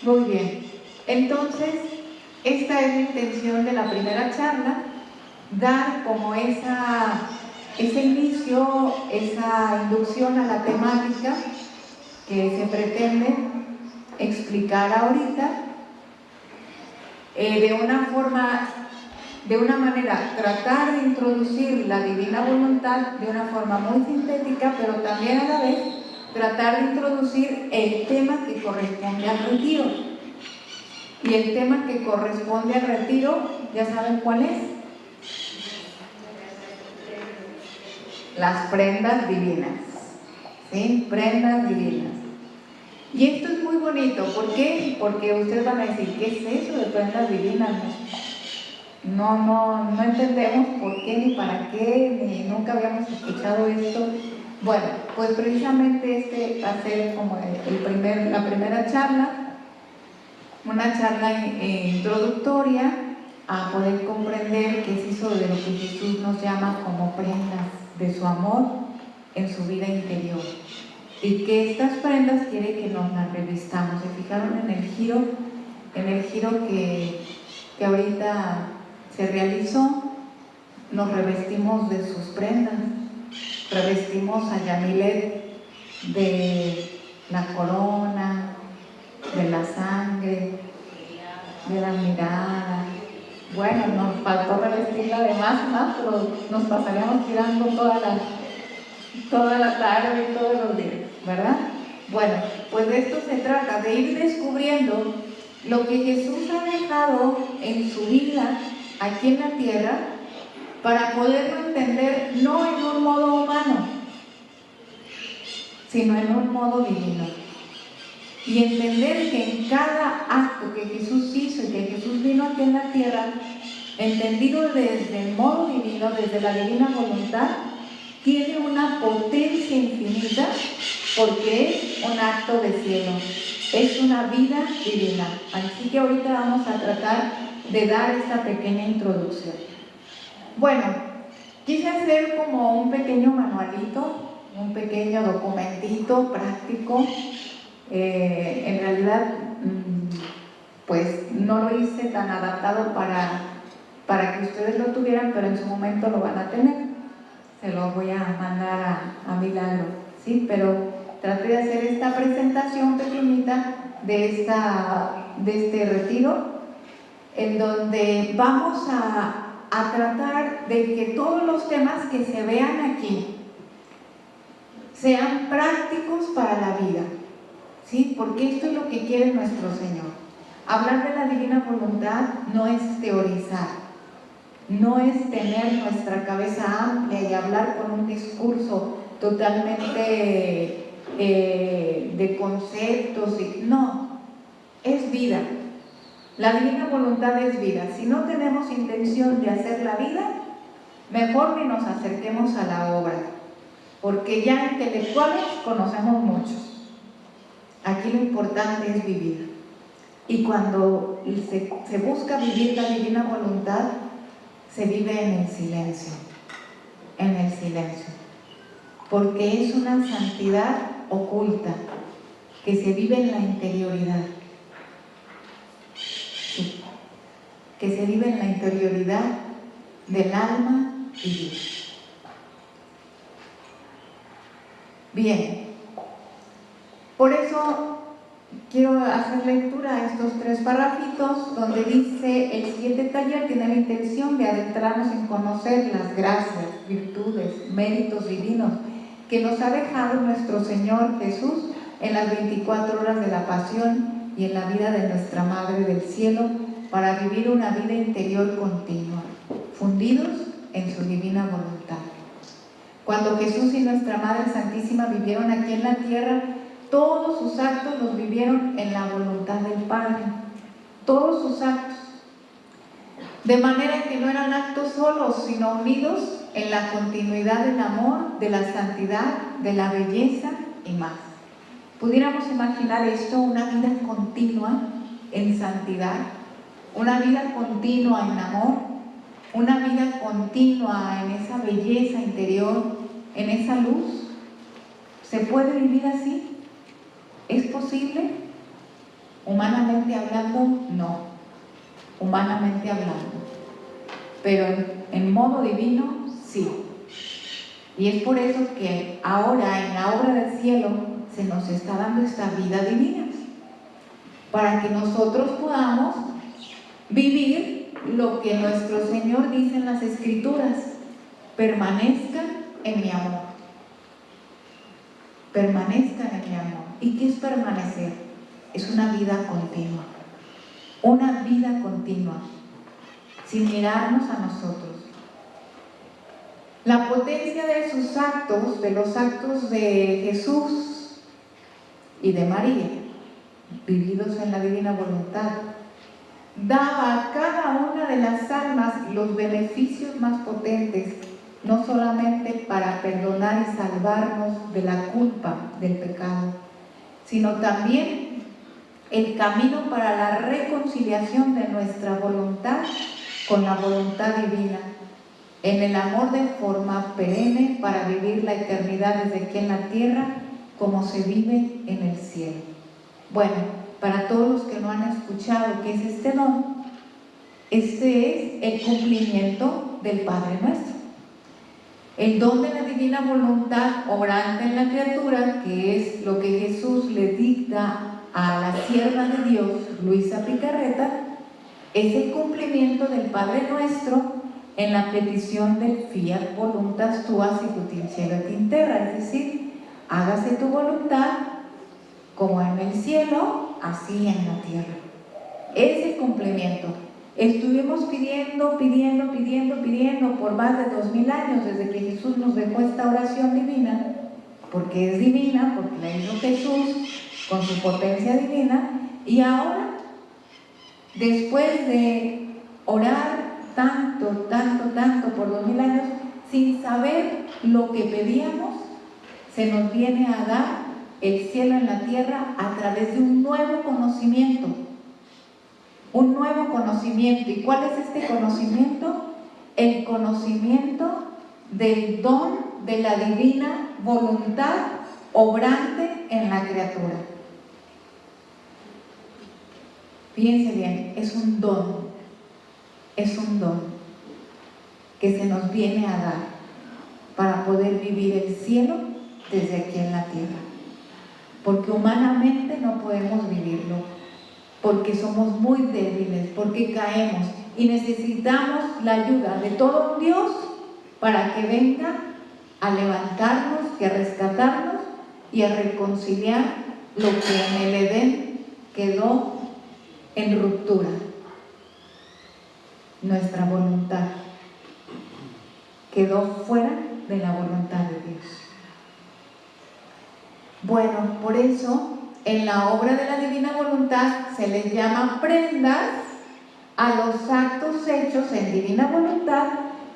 Muy bien. Entonces, esta es la intención de la primera charla, dar como ese inicio, esa inducción a la temática que se pretende explicar ahorita, de una manera, tratar de introducir la divina voluntad de una forma muy sintética, pero también a la vez tratar de introducir el tema que corresponde al retiro. Y el tema que corresponde al retiro, ¿ya saben cuál es? Las prendas divinas. ¿Sí? Prendas divinas. Y esto es muy bonito. ¿Por qué? Porque ustedes van a decir, ¿qué es eso de prendas divinas? No entendemos por qué, ni para qué, ni nunca habíamos escuchado esto. Bueno, pues precisamente este va a ser como la primera charla, una charla introductoria a poder comprender qué es eso de lo que Jesús nos llama como prendas de su amor en su vida interior. Y que estas prendas quiere que nos las revistamos. ¿Se fijaron en el giro que ahorita se realizó? Nos revestimos de sus prendas, revestimos a Yamilet de la corona, de la sangre, de la mirada. Bueno, nos faltó revestirla de más, pero nos pasaríamos tirando toda la tarde y todos los días, ¿verdad? Bueno, pues de esto se trata, de ir descubriendo lo que Jesús ha dejado en su vida aquí en la tierra para poderlo entender no en un modo humano, sino en un modo divino. Y entender que en cada acto que Jesús hizo y que Jesús vino aquí en la tierra, entendido desde el modo divino, desde la divina voluntad, tiene una potencia infinita porque es un acto de cielo, es una vida divina. Así que ahorita vamos a tratar de dar esta pequeña introducción. Bueno, quise hacer como un pequeño manualito, un pequeño documentito práctico. En realidad, pues no lo hice tan adaptado para que ustedes lo tuvieran, pero en su momento lo van a tener. Se lo voy a mandar a Milagro, ¿sí? Pero traté de hacer esta presentación pequeñita de este retiro, en donde vamos a tratar de que todos los temas que se vean aquí sean prácticos para la vida, ¿sí? Porque esto es lo que quiere nuestro Señor. Hablar de la divina voluntad no es teorizar, no es tener nuestra cabeza amplia y hablar con un discurso totalmente de conceptos, no, es vida. La divina voluntad es vida. Si no tenemos intención de hacer la vida, mejor ni nos acerquemos a la obra, porque ya intelectuales conocemos muchos. Aquí lo importante es vivir. Y cuando se busca vivir la divina voluntad, se vive en el silencio, porque es una santidad oculta que se vive en la interioridad, sí, que se vive en la interioridad del alma y Dios. Bien, por eso quiero hacer lectura a estos 3 párrafitos donde dice: el siguiente taller tiene la intención de adentrarnos en conocer las gracias, virtudes, méritos divinos que nos ha dejado nuestro Señor Jesús en las 24 horas de la pasión y en la vida de nuestra Madre del Cielo, para vivir una vida interior continua, fundidos en su divina voluntad. Cuando Jesús y nuestra Madre Santísima vivieron aquí en la tierra, todos sus actos los vivieron en la voluntad del Padre, todos sus actos, de manera que no eran actos solos, sino unidos en la continuidad del amor, de la santidad, de la belleza y más. Pudiéramos imaginar esto, una vida continua en santidad, una vida continua en amor, una vida continua en esa belleza interior, en esa luz. ¿Se puede vivir así? ¿Es posible? Humanamente hablando, no. Humanamente hablando. Pero en modo divino, sí. Y es por eso que ahora en la obra del cielo se nos está dando esta vida divina, para que nosotros podamos vivir lo que nuestro Señor dice en las Escrituras: permanezcan en mi amor. Permanezcan en mi amor. ¿Y qué es permanecer? Es una vida continua. Una vida continua, sin mirarnos a nosotros. La potencia de sus actos, de los actos de Jesús y de María, vividos en la divina voluntad, daba a cada una de las almas los beneficios más potentes, no solamente para perdonar y salvarnos de la culpa del pecado, sino también el camino para la reconciliación de nuestra voluntad con la voluntad divina, en el amor de forma perenne para vivir la eternidad desde aquí en la tierra como se vive en el cielo. Bueno, para todos los que no han escuchado qué es este don, este es el cumplimiento del Padre Nuestro. El don de la divina voluntad obrante en la criatura, que es lo que Jesús le dicta a la sierva de Dios, Luisa Picarreta, es el cumplimiento del Padre Nuestro en la petición del fiat voluntas tua sicut in cielo et in terra, es decir, hágase tu voluntad como en el cielo, así en la tierra. Ese cumplimiento. Estuvimos pidiendo por más de 2000 años, desde que Jesús nos dejó esta oración divina, porque es divina, porque la hizo Jesús con su potencia divina, y ahora, después de orar tanto por 2000 años, sin saber lo que pedíamos, se nos viene a dar el cielo en la tierra a través de un nuevo conocimiento. Un nuevo conocimiento. ¿Y cuál es este conocimiento? El conocimiento del don de la divina voluntad obrante en la criatura. Fíjense bien, es un don que se nos viene a dar para poder vivir el cielo desde aquí en la tierra. Porque humanamente no podemos vivirlo, porque somos muy débiles, porque caemos y necesitamos la ayuda de todo un Dios para que venga a levantarnos y a rescatarnos y a reconciliar lo que en el Edén quedó en ruptura. Nuestra voluntad quedó fuera de la voluntad de Dios. Bueno, por eso en la obra de la divina voluntad se les llama prendas a los actos hechos en divina voluntad,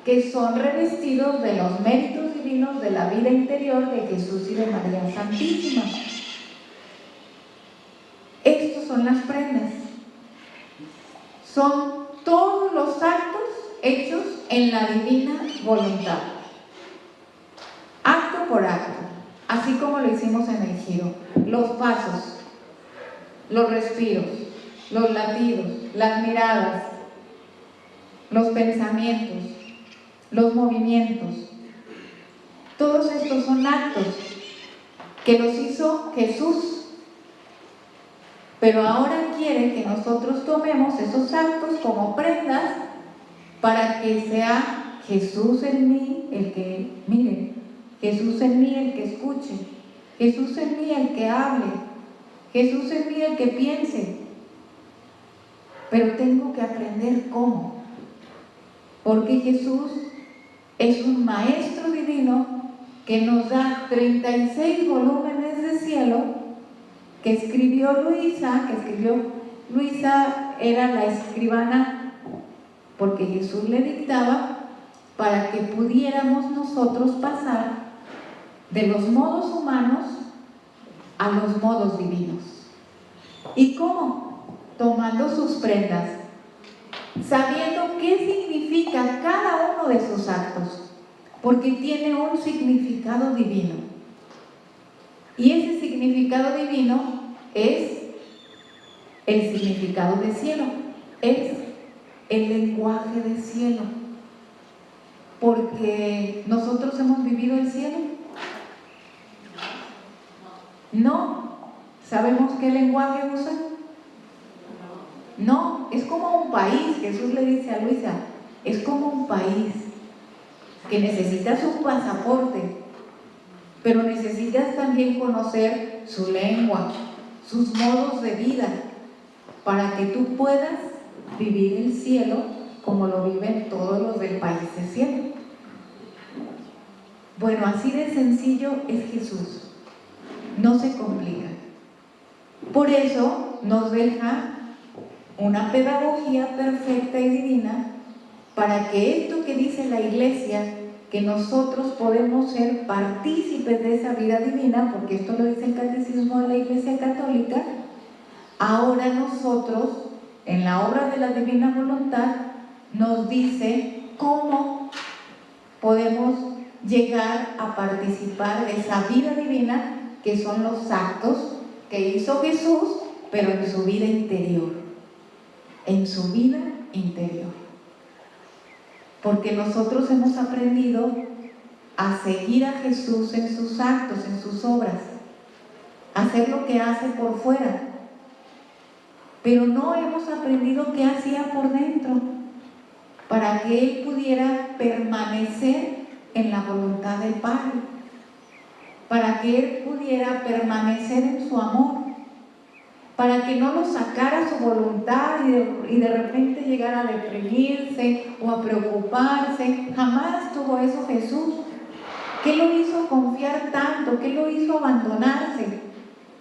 que son revestidos de los méritos divinos de la vida interior de Jesús y de María Santísima. Estos son las prendas. Son todos los actos hechos en la divina voluntad, acto por acto, así como lo hicimos en el giro. Los pasos, los respiros, los latidos, las miradas, los pensamientos, los movimientos, todos estos son actos que los hizo Jesús. Pero ahora quiere que nosotros tomemos esos actos como prendas para que sea Jesús en mí el que mire, Jesús en mí el que escuche, Jesús en mí el que hable, Jesús en mí el que piense. Pero tengo que aprender cómo, porque Jesús es un maestro divino que nos da 36 volúmenes de cielo que escribió Luisa, era la escribana porque Jesús le dictaba para que pudiéramos nosotros pasar de los modos humanos a los modos divinos. ¿Y cómo? Tomando sus prendas, sabiendo qué significa cada uno de sus actos, porque tiene un significado divino. Y ese significado divino es el significado de cielo, es el lenguaje de cielo. Porque nosotros hemos vivido el cielo. No. ¿Sabemos qué lenguaje usan? No, es como un país. Jesús le dice a Luisa, es como un país que necesitas un pasaporte, pero necesitas también conocer su lengua, sus modos de vida, para que tú puedas vivir el cielo como lo viven todos los del país del cielo. Bueno, así de sencillo es Jesús. No se complica. Por eso nos deja una pedagogía perfecta y divina para que esto que dice la Iglesia, que nosotros podemos ser partícipes de esa vida divina, porque esto lo dice el Catecismo de la Iglesia Católica, ahora nosotros, en la obra de la Divina Voluntad, nos dice cómo podemos llegar a participar de esa vida divina, que son los actos que hizo Jesús, pero en su vida interior. En su vida interior. Porque nosotros hemos aprendido a seguir a Jesús en sus actos, en sus obras, a hacer lo que hace por fuera, pero no hemos aprendido qué hacía por dentro, para que Él pudiera permanecer en la voluntad del Padre, para que Él pudiera permanecer en su amor, para que no lo sacara su voluntad y de repente llegara a deprimirse o a preocuparse. Jamás tuvo eso Jesús. ¿Qué lo hizo confiar tanto? ¿Qué lo hizo abandonarse?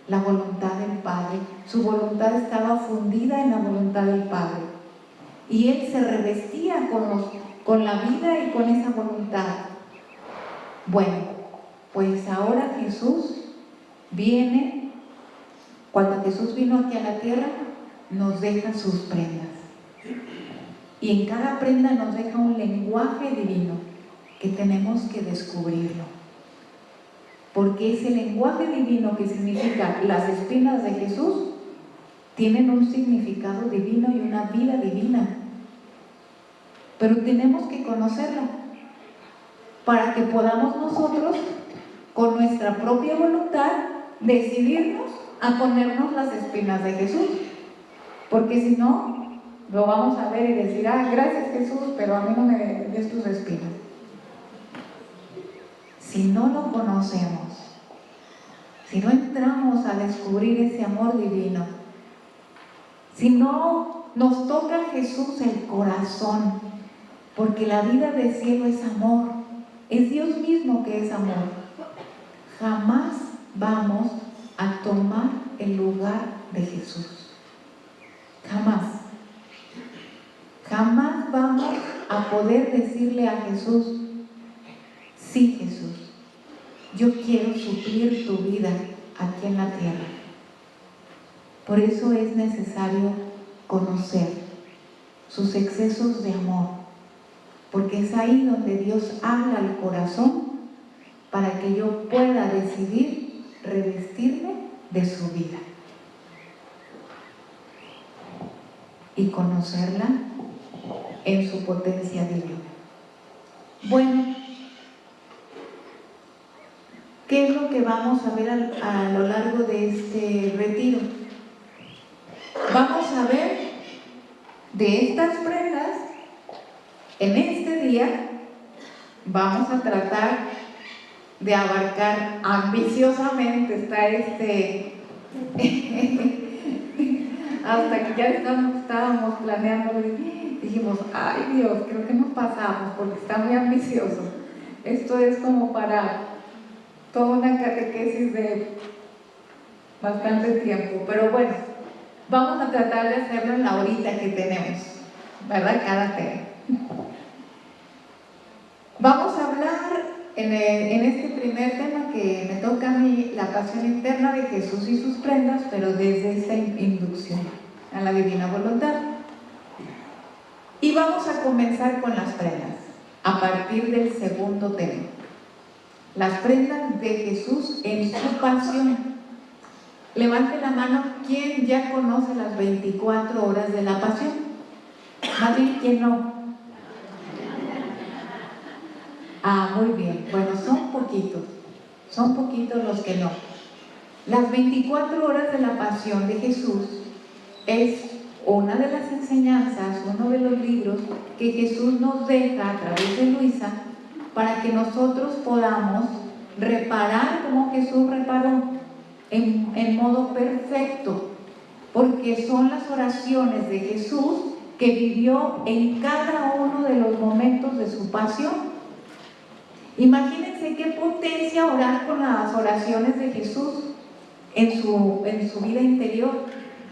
La voluntad del Padre. Su voluntad estaba fundida en la voluntad del Padre. Y Él se revestía con la vida y con esa voluntad. Bueno, pues ahora Jesús viene. Cuando Jesús vino aquí a la tierra, nos deja sus prendas. Y en cada prenda nos deja un lenguaje divino que tenemos que descubrirlo. Porque ese lenguaje divino, que significa las espinas de Jesús, tienen un significado divino y una vida divina. Pero tenemos que conocerla para que podamos nosotros, con nuestra propia voluntad, decidirnos a ponernos las espinas de Jesús. Porque si no, lo vamos a ver y decir, gracias Jesús, pero a mí no me des tus espinas. Si no lo conocemos, si no entramos a descubrir ese amor divino, si no nos toca Jesús el corazón, porque la vida del cielo es amor, es Dios mismo que es amor, jamás vamos a tomar el lugar de Jesús. Jamás. Jamás vamos a poder decirle a Jesús, sí Jesús, yo quiero suplir tu vida aquí en la tierra. Por eso es necesario conocer sus excesos de amor, porque es ahí donde Dios habla al corazón para que yo pueda decidir revestirme de su vida y conocerla en su potencia divina. Bueno, ¿qué es lo que vamos a ver a lo largo de este retiro? Vamos a ver de estas prendas. En este día vamos a tratar de abarcar ambiciosamente, hasta que ya estábamos planeando, dijimos, ay Dios, creo que nos pasamos porque está muy ambicioso. Esto es como para toda una catequesis de bastante tiempo, pero bueno, vamos a tratar de hacerlo en la horita que tenemos, ¿verdad? Cada tema. Vamos a hablar en este primer tema que me toca a mí, la pasión interna de Jesús y sus prendas, pero desde esta inducción a la divina voluntad. Y vamos a comenzar con las prendas, a partir del segundo tema. Las prendas de Jesús en su pasión. Levante la mano, ¿quién ya conoce las 24 horas de la pasión? Más bien, ¿quién no? Ah, muy bien. Bueno, son poquitos los que no. Las 24 horas de la pasión de Jesús es una de las enseñanzas, uno de los libros que Jesús nos deja a través de Luisa para que nosotros podamos reparar como Jesús reparó en modo perfecto, porque son las oraciones de Jesús que vivió en cada uno de los momentos de su pasión. Imagínense qué potencia orar con las oraciones de Jesús en su vida interior,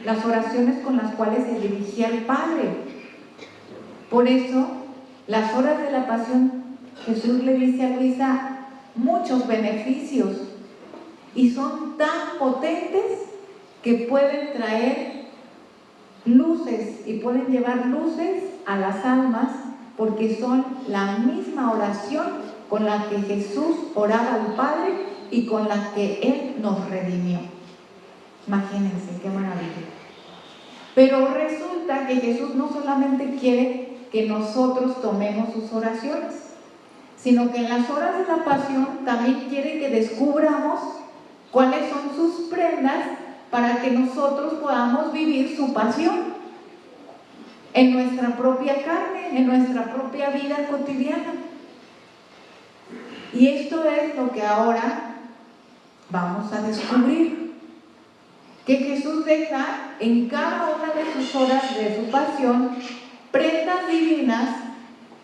las oraciones con las cuales se dirigía al Padre. Por eso, las horas de la pasión, Jesús le dice a Luisa muchos beneficios y son tan potentes que pueden traer luces y pueden llevar luces a las almas, porque son la misma oración con la que Jesús oraba al Padre y con la que Él nos redimió. Imagínense qué maravilla. Pero resulta que Jesús no solamente quiere que nosotros tomemos sus oraciones, sino que en las horas de la pasión también quiere que descubramos cuáles son sus prendas para que nosotros podamos vivir su pasión en nuestra propia carne, en nuestra propia vida cotidiana. Y esto es lo que ahora vamos a descubrir, que Jesús deja en cada una de sus horas de su pasión prendas divinas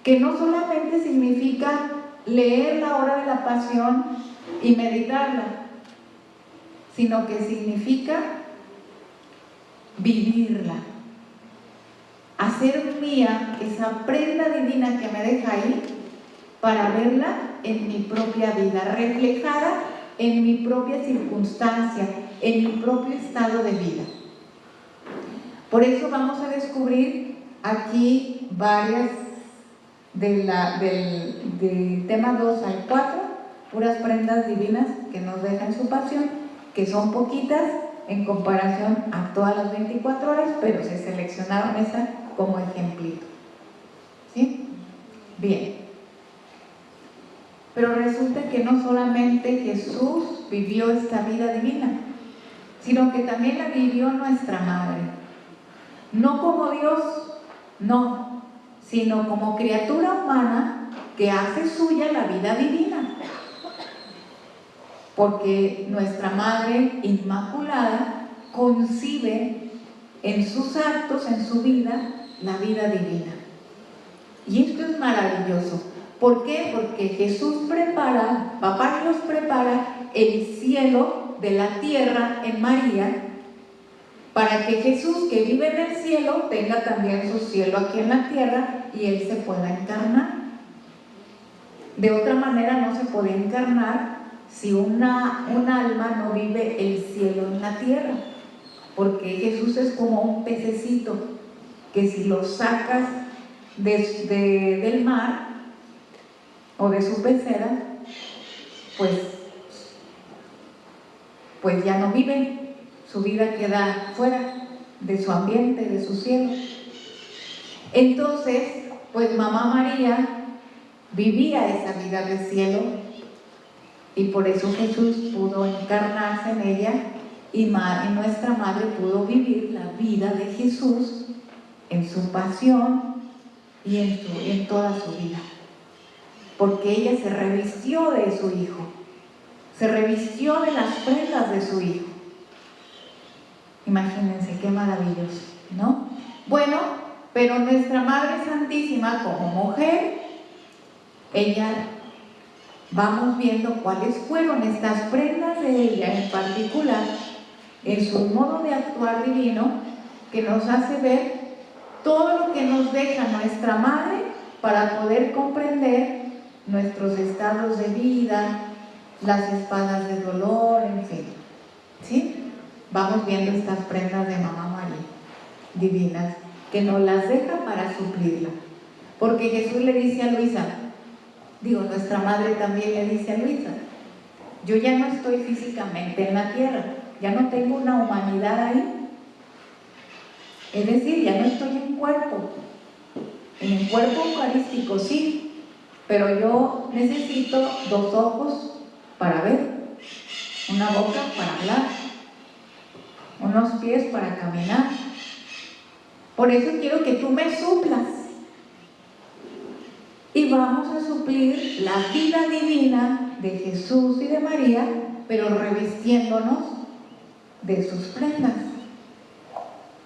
que no solamente significa leer la hora de la pasión y meditarla, sino que significa vivirla, hacer mía esa prenda divina que me deja ahí para verla en mi propia vida, reflejada en mi propia circunstancia, en mi propio estado de vida. Por eso vamos a descubrir aquí varias del tema 2 al 4, puras prendas divinas que nos dejan su pasión, que son poquitas en comparación a todas las 24 horas, pero se seleccionaron esa como ejemplito. ¿Sí? Bien. Pero resulta que no solamente Jesús vivió esta vida divina, sino que también la vivió nuestra madre. No como Dios, no, sino como criatura humana que hace suya la vida divina. Porque nuestra Madre Inmaculada concibe en sus actos, en su vida, la vida divina. Y esto es maravilloso. ¿Por qué? Porque Jesús prepara, Papá Dios prepara el cielo de la tierra en María, para que Jesús, que vive en el cielo, tenga también su cielo aquí en la tierra y Él se pueda encarnar. De otra manera no se puede encarnar si un alma no vive el cielo en la tierra, porque Jesús es como un pececito que si lo sacas del mar o de su pecera, pues ya no vive, su vida queda fuera de su ambiente, de su cielo. Entonces, pues mamá María vivía esa vida del cielo y por eso Jesús pudo encarnarse en ella y nuestra madre pudo vivir la vida de Jesús en su pasión y en toda su vida, porque ella se revistió de su Hijo, se revistió de las prendas de su Hijo. Imagínense qué maravilloso, ¿no? Bueno, pero nuestra Madre Santísima como mujer, ella, vamos viendo cuáles fueron estas prendas de ella en particular, en su modo de actuar divino, que nos hace ver todo lo que nos deja nuestra Madre para poder comprender nuestros estados de vida, las espadas de dolor, en fin. ¿Sí? Vamos viendo estas prendas de Mamá María, divinas, que nos las deja para suplirla. Porque Jesús le dice a Luisa, nuestra madre también le dice a Luisa, yo ya no estoy físicamente en la tierra, ya no tengo una humanidad ahí. Es decir, ya no estoy en cuerpo. En el cuerpo eucarístico sí, pero yo necesito 2 ojos para ver, una boca para hablar, unos pies para caminar. Por eso quiero que tú me suplas. Y vamos a suplir la vida divina de Jesús y de María, pero revistiéndonos de sus prendas.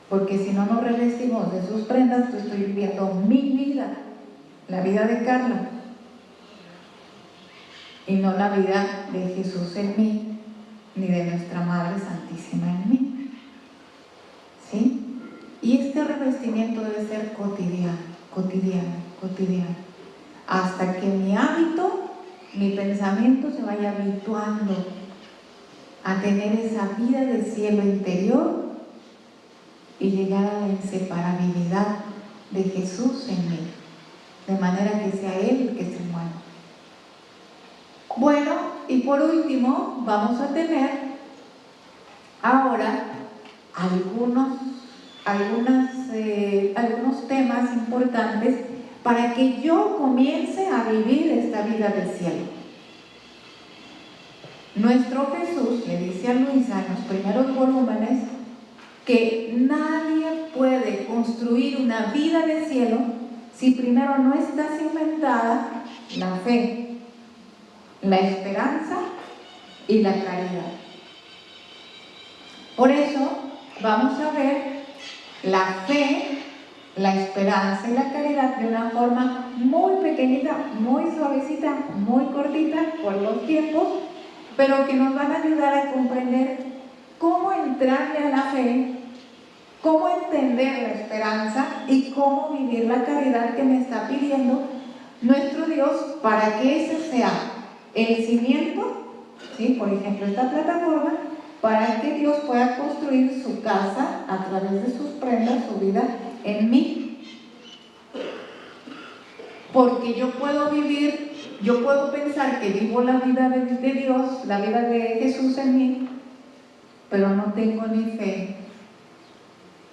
Porque si no nos revestimos de sus prendas, yo estoy viviendo mi vida, la vida de Carla, y no la vida de Jesús en mí, ni de nuestra Madre Santísima en mí. ¿Sí? Y este revestimiento debe ser cotidiano, hasta que mi hábito, mi pensamiento se vaya habituando a tener esa vida del cielo interior y llegar a la inseparabilidad de Jesús en mí, de manera que sea Él el que se mueva. Bueno, y por último vamos a tener ahora algunos temas importantes para que yo comience a vivir esta vida del cielo. Nuestro Jesús le dice a Luisa en los primeros volúmenes que nadie puede construir una vida de cielo si primero no está cimentada la fe, la esperanza y la caridad. Por eso vamos a ver la fe, la esperanza y la caridad de una forma muy pequeñita, muy suavecita, muy cortita por los tiempos, pero que nos van a ayudar a comprender cómo entrarle a la fe, cómo entender la esperanza y cómo vivir la caridad que me está pidiendo nuestro Dios para que ese sea el cimiento, ¿sí? Por ejemplo, esta plataforma, para que Dios pueda construir su casa a través de sus prendas, su vida en mí. Porque yo puedo pensar que vivo la vida de Dios, la vida de Jesús en mí, pero no tengo ni fe,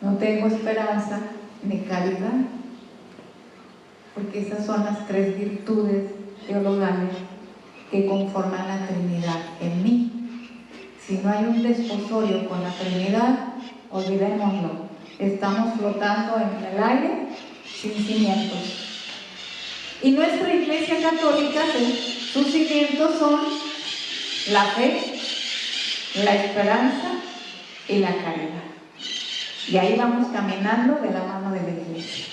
no tengo esperanza ni caridad, porque esas son las 3 virtudes teologales que conforman la Trinidad en mí. Si no hay un desposorio con la Trinidad, olvidémoslo, estamos flotando en el aire sin cimientos. Y nuestra Iglesia Católica, sus cimientos son la fe, la esperanza y la caridad. Y ahí vamos caminando de la mano de la Iglesia.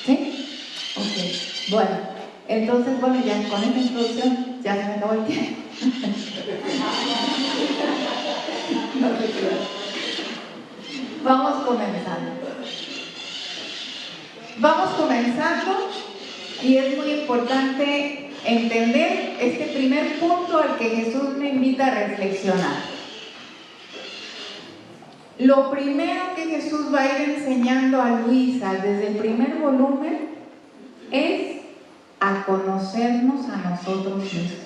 ¿Sí? Ok. Bueno, entonces, ya con esta introducción ya se me acabó el tiempo. No te creas. Vamos comenzando y es muy importante entender este primer punto al que Jesús me invita a reflexionar. Lo primero que Jesús va a ir enseñando a Luisa desde el primer volumen es a conocernos a nosotros mismos.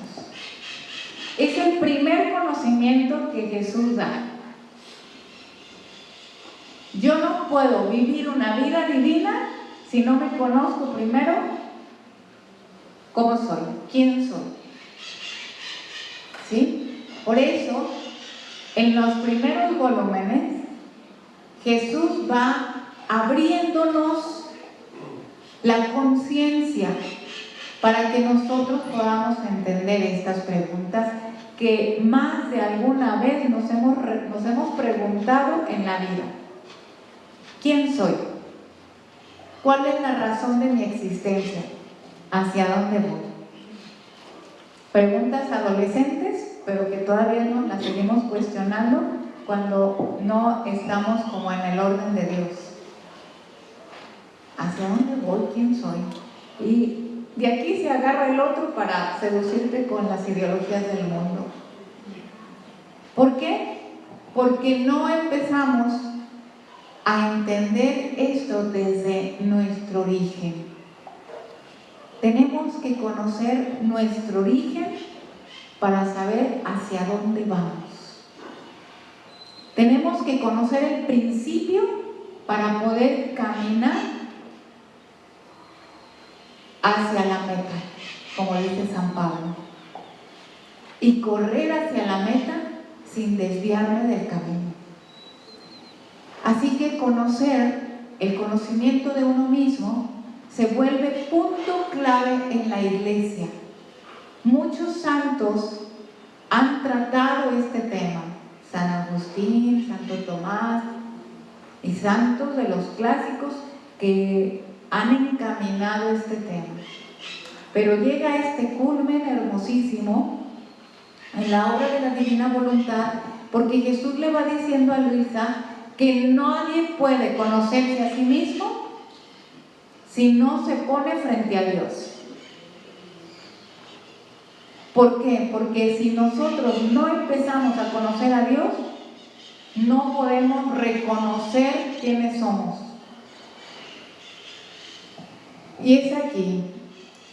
Es el primer conocimiento que Jesús da. Yo no puedo vivir una vida divina si no me conozco primero cómo soy, quién soy. ¿Sí? Por eso, en los primeros volúmenes, Jesús va abriéndonos la conciencia para que nosotros podamos entender estas preguntas que más de alguna vez nos hemos preguntado en la vida. ¿Quién soy? ¿Cuál es la razón de mi existencia? ¿Hacia dónde voy? Preguntas adolescentes, pero que todavía no las seguimos cuestionando cuando no estamos como en el orden de Dios. ¿Hacia dónde voy? ¿Quién soy? Y de aquí se agarra el otro para seducirte con las ideologías del mundo. ¿Por qué? Porque no empezamos a entender esto desde nuestro origen. Tenemos que conocer nuestro origen para saber hacia dónde vamos. Tenemos que conocer el principio para poder caminar hacia la meta, como dice San Pablo, y correr hacia la meta sin desviarme del camino. Así que el conocimiento de uno mismo se vuelve punto clave en la iglesia. Muchos santos han tratado este tema, San Agustín, Santo Tomás y santos de los clásicos que han encaminado este tema. Pero llega este culmen hermosísimo en la obra de la Divina Voluntad, porque Jesús le va diciendo a Luisa que nadie puede conocerse a sí mismo si no se pone frente a Dios. ¿Por qué? Porque si nosotros no empezamos a conocer a Dios, no podemos reconocer quiénes somos. Y es aquí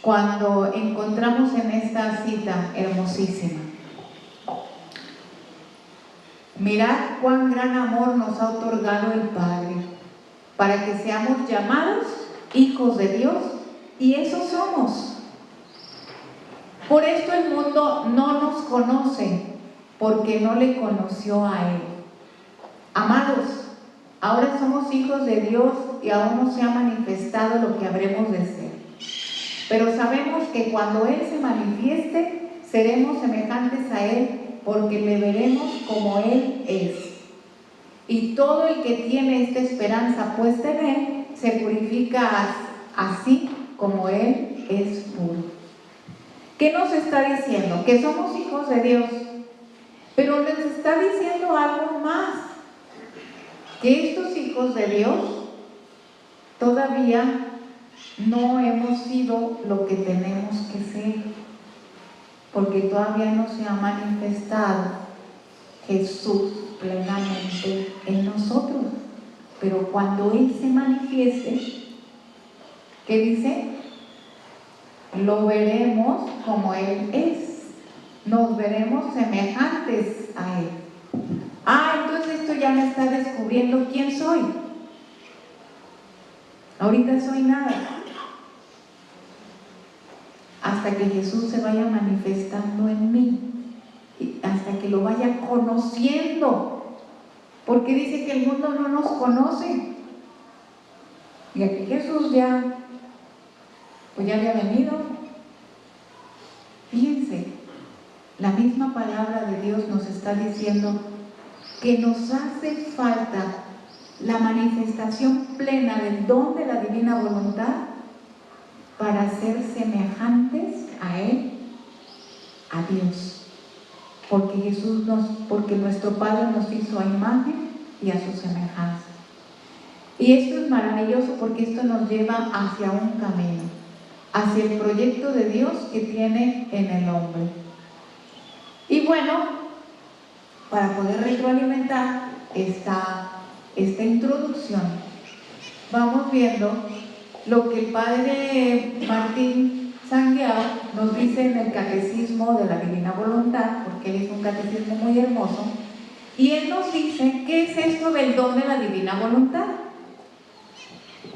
cuando encontramos en esta cita hermosísima: mirad cuán gran amor nos ha otorgado el Padre, para que seamos llamados hijos de Dios, y eso somos. Por esto el mundo no nos conoce, porque no le conoció a Él. Amados, ahora somos hijos de Dios y aún no se ha manifestado lo que habremos de ser. Pero sabemos que cuando Él se manifieste, seremos semejantes a Él, porque le veremos como Él es. Y todo el que tiene esta esperanza puesta en Él, se purifica así como Él es puro. ¿Qué nos está diciendo? Que somos hijos de Dios. Pero les está diciendo algo más: que estos hijos de Dios todavía no hemos sido lo que tenemos que ser, porque todavía no se ha manifestado Jesús plenamente en nosotros. Pero cuando Él se manifieste, ¿qué dice? Lo veremos como Él es. Nos veremos semejantes a Él. Entonces esto ya me está descubriendo quién soy. Ahorita soy nada. Hasta que Jesús se vaya manifestando en mí, y hasta que lo vaya conociendo, porque dice que el mundo no nos conoce. Y aquí Jesús ya había venido. Fíjense, la misma palabra de Dios nos está diciendo que nos hace falta la manifestación plena del don de la divina voluntad para ser semejantes a Él, a Dios. Porque nuestro Padre nos hizo a imagen y a su semejanza. Y esto es maravilloso, porque esto nos lleva hacia un camino, hacia el proyecto de Dios que tiene en el hombre. Y bueno, para poder retroalimentar esta introducción, vamos viendo lo que el Padre Martín Sanguiao nos dice en el Catecismo de la Divina Voluntad, porque él es un catecismo muy hermoso, y él nos dice qué es esto del don de la Divina Voluntad.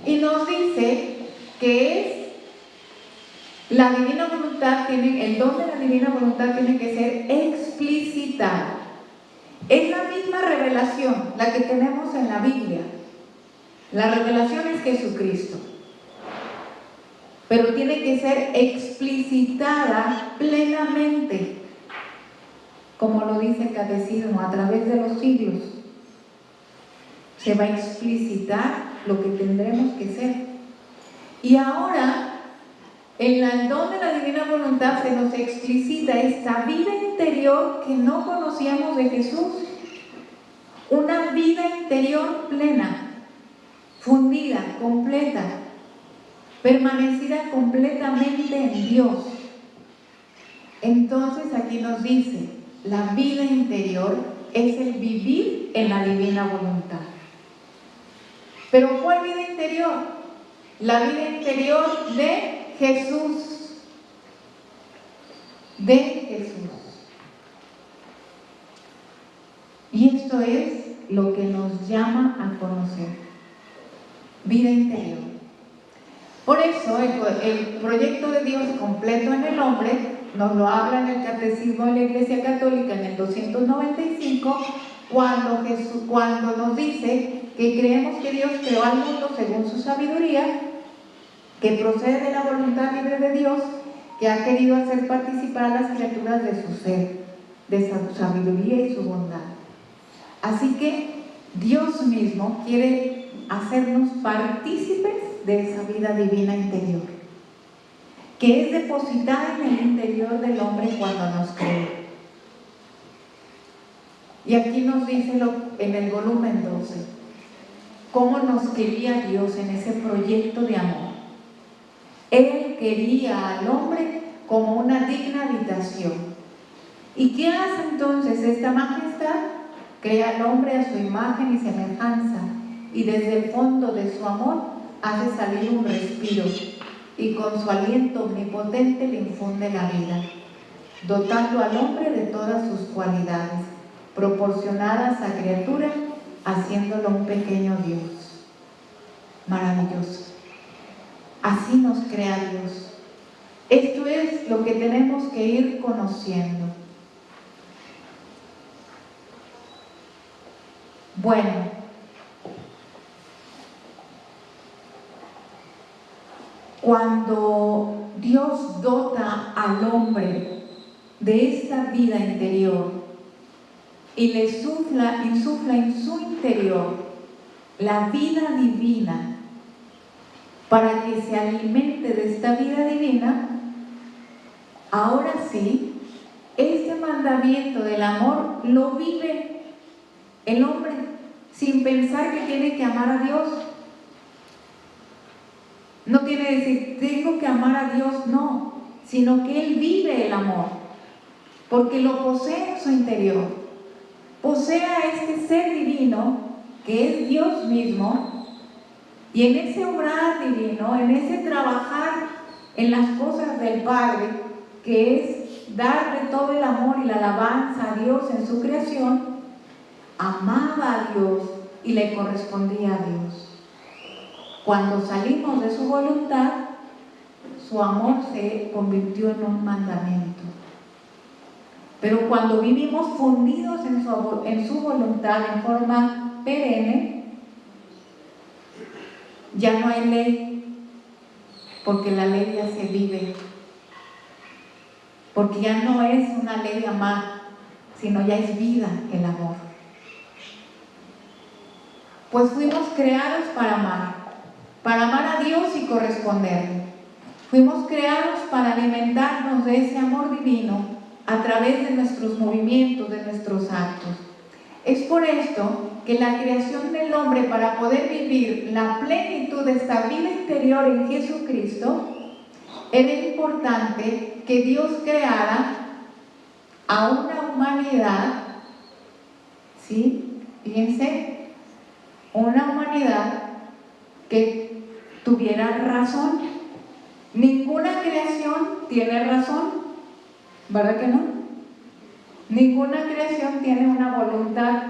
Y nos dice que es la Divina Voluntad, el don de la Divina Voluntad tiene que ser explicitado. Es la misma revelación, la que tenemos en la Biblia. La revelación es Jesucristo, pero tiene que ser explicitada plenamente, como lo dice el Catecismo, a través de los siglos. Se va a explicitar lo que tendremos que ser. Y ahora, en el don de la Divina Voluntad se nos explicita esta vida interior que no conocíamos de Jesús. Una vida interior plena, fundida, completa, permanecida completamente en Dios. Entonces aquí nos dice, la vida interior es el vivir en la Divina Voluntad. ¿Pero cuál vida interior? La vida interior de Jesús. De Jesús. Y esto es lo que nos llama a conocer. Vida interior. Por eso el proyecto de Dios completo en el hombre nos lo habla en el Catecismo de la Iglesia Católica en el 295, cuando nos dice que creemos que Dios creó al mundo según su sabiduría, que procede de la voluntad libre de Dios, que ha querido hacer participar a las criaturas de su ser, de su sabiduría y su bondad. Así que Dios mismo quiere hacernos partícipes de esa vida divina interior, que es depositada en el interior del hombre cuando nos cree. Y aquí nos dice en el volumen 12, cómo nos quería Dios en ese proyecto de amor. Él quería al hombre como una digna habitación. ¿Y qué hace entonces esta majestad? Crea al hombre a su imagen y semejanza, y desde el fondo de su amor hace salir un respiro, y con su aliento omnipotente le infunde la vida, dotando al hombre de todas sus cualidades, proporcionadas a criatura, haciéndolo un pequeño Dios. Maravilloso. Así nos crea Dios. Esto es lo que tenemos que ir conociendo. Bueno, cuando Dios dota al hombre de esta vida interior y le insufla en su interior la vida divina, para que se alimente de esta vida divina, ahora sí, este mandamiento del amor lo vive el hombre sin pensar que tiene que amar a Dios. No tiene que decir, tengo que amar a Dios, no, sino que él vive el amor, porque lo posee en su interior. Posee a este ser divino, que es Dios mismo, y en ese obrar divino, en ese trabajar en las cosas del Padre, que es darle todo el amor y la alabanza a Dios en su creación, amaba a Dios y le correspondía a Dios. Cuando salimos de su voluntad, su amor se convirtió en un mandamiento. Pero cuando vivimos fundidos en su voluntad en forma perenne, ya no hay ley, porque la ley ya se vive, porque ya no es una ley de amar, sino ya es vida el amor. Pues fuimos creados para amar a Dios y corresponderle. Fuimos creados para alimentarnos de ese amor divino a través de nuestros movimientos, de nuestros actos. Es por esto que la creación del hombre, para poder vivir la plenitud de esta vida interior en Jesucristo, era importante que Dios creara a una humanidad, ¿sí? Fíjense, una humanidad que tuviera razón. Ninguna creación tiene razón, ¿verdad que no? Ninguna creación tiene una voluntad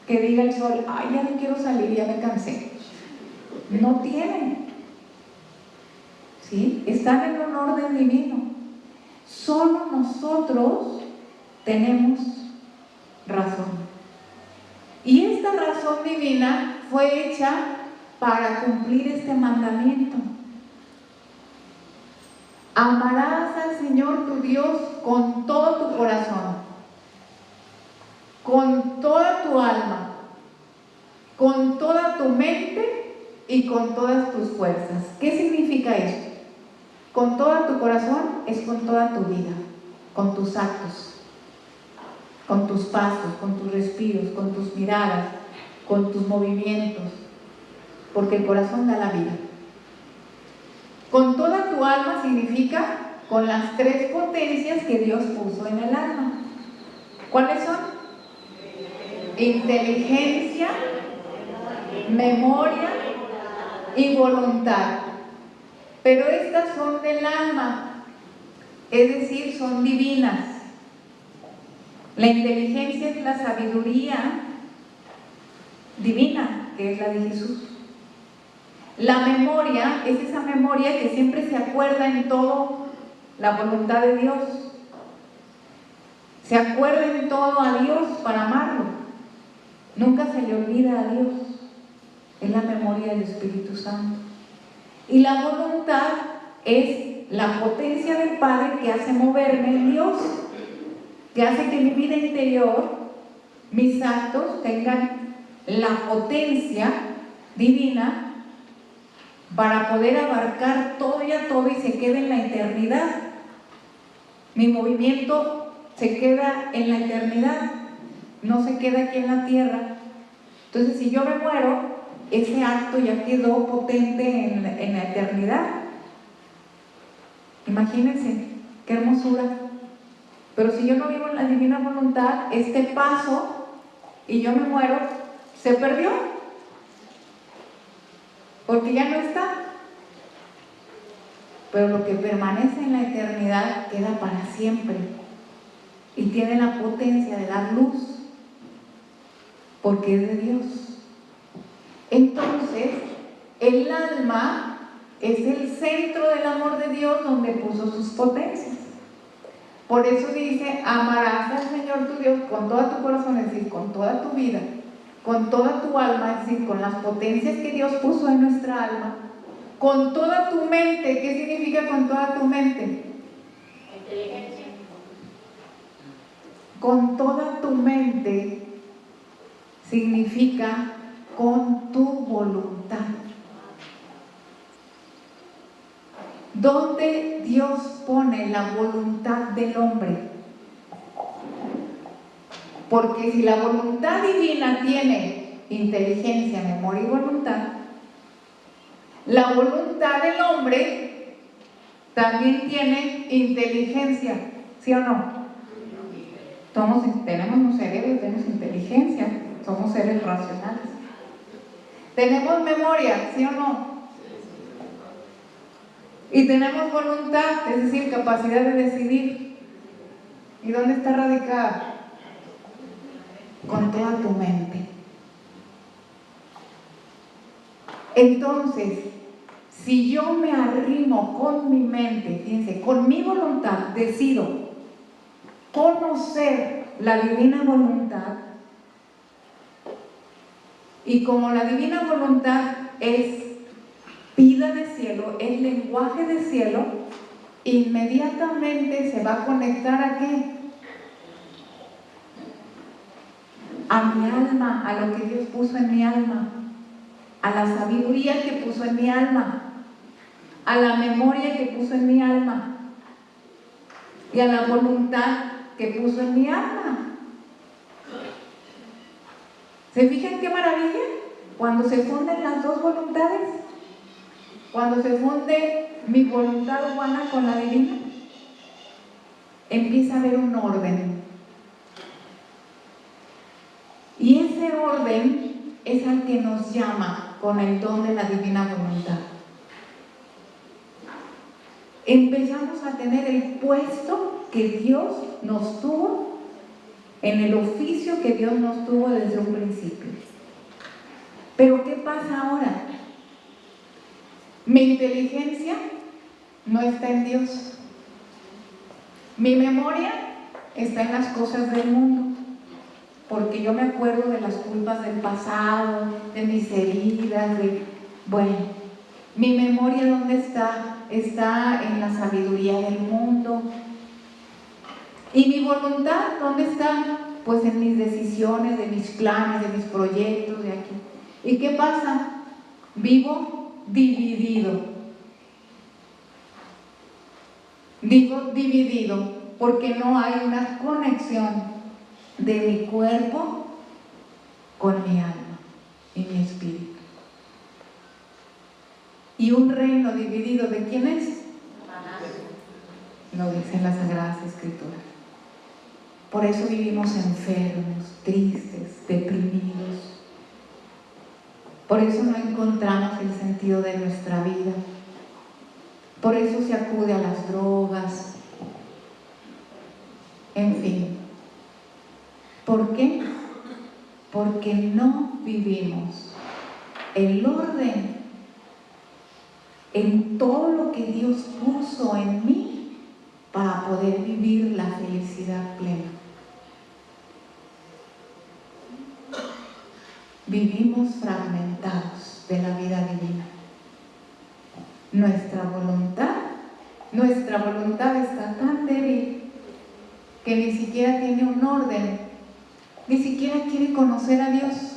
que diga el sol, ay, ya no quiero salir, ya me cansé. No tienen. ¿Sí? Están en un orden divino. Solo nosotros tenemos razón. Y esta razón divina fue hecha para cumplir este mandamiento. Amarás al Señor tu Dios con todo tu corazón, con toda tu alma, con toda tu mente y con todas tus fuerzas. ¿Qué significa esto? Con todo tu corazón es con toda tu vida, con tus actos, con tus pasos, con tus respiros, con tus miradas, con tus movimientos, porque el corazón da la vida. Con toda tu alma significa con las tres potencias que Dios puso en el alma. ¿Cuáles son? Inteligencia, memoria y voluntad. Pero estas son del alma, es decir, son divinas. La inteligencia es la sabiduría divina, que es la de Jesús. La memoria es esa memoria que siempre se acuerda en todo la voluntad de Dios. Se acuerda en todo a Dios para amarlo. Nunca se le olvida a Dios. Es la memoria del Espíritu Santo. Y la voluntad es la potencia del Padre que hace moverme en Dios, que hace que mi vida interior, mis actos tengan la potencia divina para poder abarcar todo y a todo y se quede en la eternidad. Mi movimiento se queda en la eternidad, no se queda aquí en la tierra. Entonces, si yo me muero, ese acto ya quedó potente en la eternidad. Imagínense, qué hermosura. Pero si yo no vivo en la divina voluntad, este paso y yo me muero, se perdió, porque ya no está. Pero lo que permanece en la eternidad queda para siempre y tiene la potencia de dar luz, porque es de Dios. Entonces, el alma es el centro del amor de Dios donde puso sus potencias. Por eso dice, amarás al Señor tu Dios con todo tu corazón, es decir, con toda tu vida, con toda tu alma, es decir, con las potencias que Dios puso en nuestra alma, con toda tu mente. ¿Qué significa con toda tu mente? Inteligencia. Con toda tu mente significa con tu voluntad. ¿Dónde Dios pone la voluntad del hombre? Porque si la voluntad divina tiene inteligencia, memoria y voluntad, la voluntad del hombre también tiene inteligencia, ¿sí o no? Tenemos un cerebro, tenemos inteligencia, somos seres racionales. Tenemos memoria, ¿sí o no? Y tenemos voluntad, es decir, capacidad de decidir. ¿Y dónde está radicada? Con toda tu mente. Entonces, si yo me arrimo con mi mente, fíjense, con mi voluntad, decido conocer la divina voluntad, y como la divina voluntad es vida de cielo, es lenguaje de cielo, inmediatamente se va a conectar ¿a qué? A mi alma, a lo que Dios puso en mi alma, a la sabiduría que puso en mi alma, a la memoria que puso en mi alma y a la voluntad que puso en mi alma. ¿Se fijan qué maravilla? Cuando se funden las dos voluntades, cuando se funde mi voluntad humana con la divina, empieza a haber un orden. Y ese orden es al que nos llama con el don de la divina voluntad. Empezamos a tener el puesto que Dios nos tuvo, en el oficio que Dios nos tuvo desde un principio. Pero ¿qué pasa ahora? Mi inteligencia no está en Dios. Mi memoria está en las cosas del mundo, porque yo me acuerdo de las culpas del pasado, de mis heridas, bueno, mi memoria ¿dónde está? Está en la sabiduría del mundo. ¿Y mi voluntad dónde está? Pues en mis decisiones, de mis planes, de mis proyectos, de aquí. ¿Y qué pasa? Vivo dividido. Digo dividido porque no hay una conexión de mi cuerpo con mi alma y mi espíritu. ¿Y un reino dividido de quién es? Lo dicen las Sagradas Escrituras. Por eso vivimos enfermos, tristes, deprimidos. Por eso no encontramos el sentido de nuestra vida. Por eso se acude a las drogas. En fin. ¿Por qué? Porque no vivimos el orden en todo lo que Dios puso en mí para poder vivir la felicidad plena. Vivimos fragmentados de la vida divina. Nuestra voluntad está tan débil que ni siquiera tiene un orden, ni siquiera quiere conocer a Dios.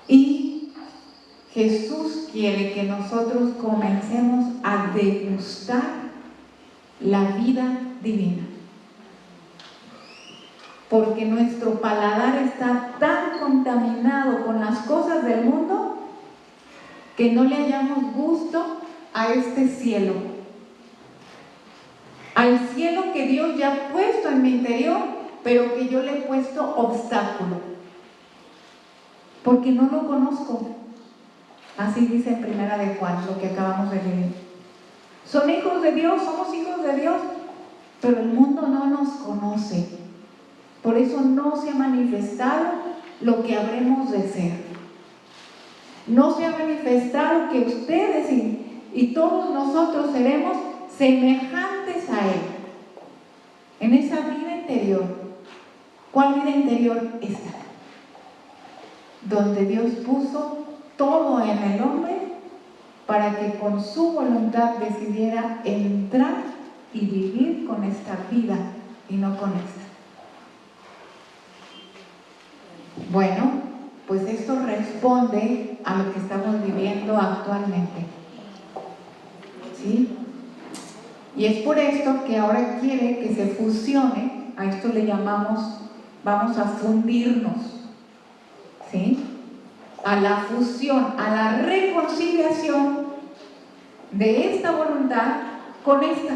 Y Jesús quiere que nosotros comencemos a degustar la vida divina. Porque nuestro paladar está tan contaminado con las cosas del mundo que no le hallamos gusto a este cielo. Al cielo que Dios ya ha puesto en mi interior, pero que yo le he puesto obstáculo. Porque no lo conozco. Así dice en Primera de Juan, lo que acabamos de leer. Son hijos de Dios, somos hijos de Dios, pero el mundo no nos conoce. Por eso no se ha manifestado lo que habremos de ser. No se ha manifestado que ustedes y todos nosotros seremos semejantes a Él. En esa vida interior. ¿Cuál vida interior? Esta. Donde Dios puso todo en el hombre para que con su voluntad decidiera entrar y vivir con esta vida y no con esta. Bueno, pues esto responde a lo que estamos viviendo actualmente. ¿Sí? Y es por esto que ahora quiere que se fusione, a esto le llamamos, vamos a fundirnos, ¿sí? A la fusión, a la reconciliación de esta voluntad con esta,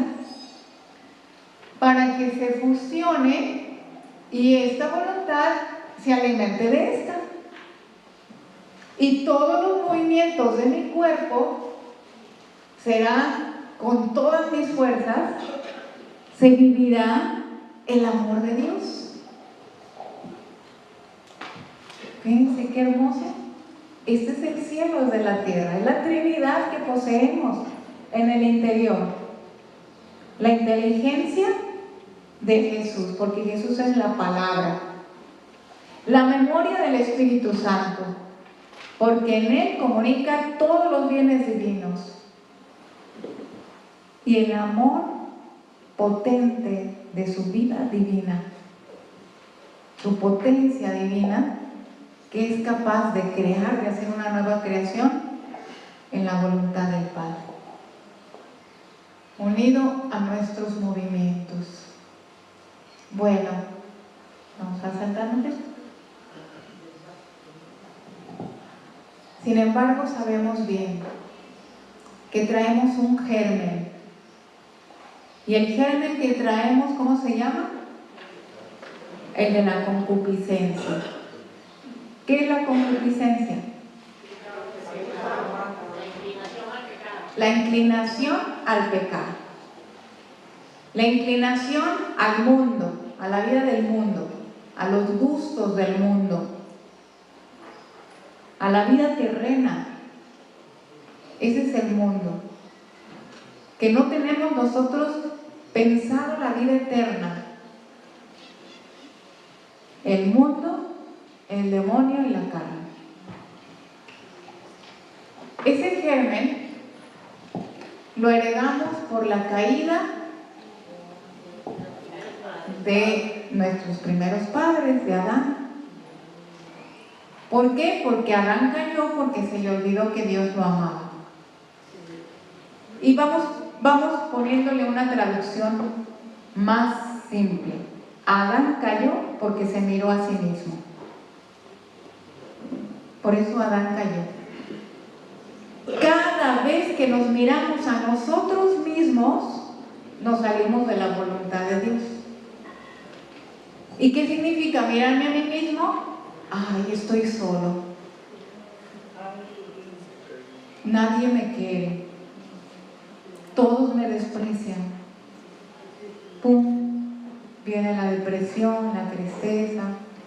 para que se fusione y esta voluntad se alimente de esta. Y todos los movimientos de mi cuerpo serán con todas mis fuerzas, se vivirá el amor de Dios. Fíjense qué hermoso. Este es el cielo de la tierra, es la Trinidad que poseemos en el interior. La inteligencia de Jesús, porque Jesús es la palabra. La memoria del Espíritu Santo, porque en Él comunica todos los bienes divinos. Y el amor potente de su vida divina, su potencia divina, que es capaz de crear, de hacer una nueva creación en la voluntad del Padre, unido a nuestros movimientos. Bueno, vamos a saltarnos esto. Sin embargo, sabemos bien que traemos un germen. Y el germen que traemos, ¿cómo se llama? El de la concupiscencia. ¿Qué es la concupiscencia? La inclinación al pecado. La inclinación al mundo, a la vida del mundo, a los gustos del mundo, a la vida terrena. Ese es el mundo. Que no tenemos nosotros pensado la vida eterna. El mundo, el demonio y la carne. Ese germen lo heredamos por la caída de nuestros primeros padres, de Adán. ¿Por qué? Porque Adán cayó porque se le olvidó que Dios lo amaba. Y vamos poniéndole una traducción más simple. Adán cayó porque se miró a sí mismo. Por eso Adán cayó. Cada vez que nos miramos a nosotros mismos, nos salimos de la voluntad de Dios. ¿Y qué significa mirarme a mí mismo? Ay, estoy solo. Nadie me quiere. Todos me desprecian. ¡Pum! viene la depresión, la tristeza,